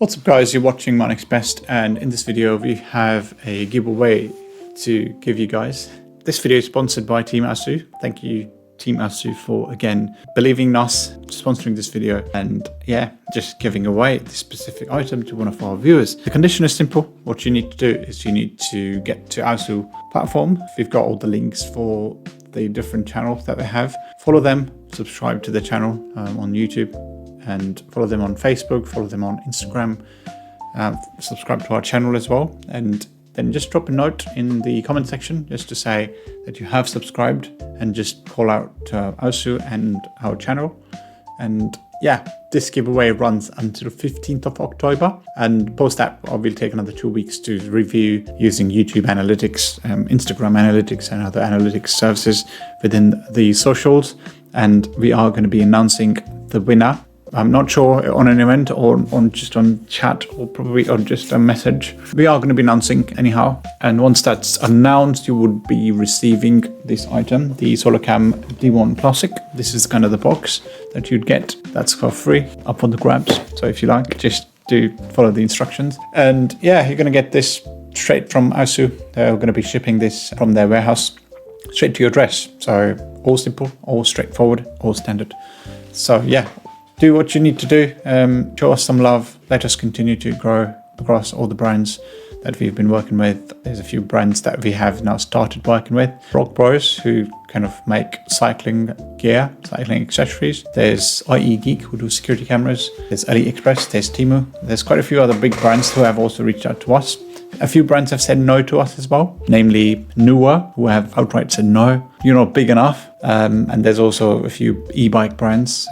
What's up guys, you're watching My Next Best, and in this video we have a giveaway to give you guys. This video is sponsored by Team AOSU. Thank you Team AOSU for again believing in us, sponsoring this video, and yeah, just giving away this specific item to one of our viewers. The condition is simple. What you need to do is you need to get to AOSU platform. We've got all the links for the different channels that they have. Follow them, subscribe to the channel on YouTube, and follow them on Facebook, follow them on Instagram, subscribe to our channel as well, and then just drop a note in the comment section just to say that you have subscribed, and just call out AOSU and our channel. And yeah, this giveaway runs until 15th of October, and post that I will take another 2 weeks to review using YouTube analytics, Instagram analytics and other analytics services within the socials, and we are going to be announcing the winner. I'm not sure on an event or on just on chat or probably on just a message. We are going to be announcing anyhow. And once that's announced, you would be receiving this item, the SolarCam D1 Classic. This is kind of the box that you'd get. That's for free, up on the grabs. So if you like, just do follow the instructions. And yeah, you're going to get this straight from AOSU. They're going to be shipping this from their warehouse straight to your address. So all simple, all straightforward, all standard. So yeah, do what you need to do, show us some love, let us continue to grow across all the brands that we've been working with. There's a few brands that we have now started working with. Rock Bros, who kind of make cycling gear, cycling accessories. There's IE Geek, who do security cameras. There's AliExpress, there's Temu. There's quite a few other big brands who have also reached out to us. A few brands have said no to us as well, namely Newer, who have outright said no, you're not big enough. And there's also a few e-bike brands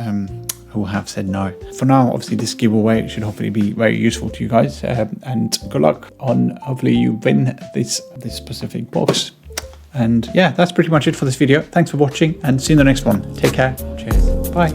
who have said no. For now, obviously this giveaway should hopefully be very useful to you guys, and good luck on hopefully you win this specific box. And yeah, that's pretty much it for this video. Thanks for watching, and see you in the next one. Take care. Cheers. Bye.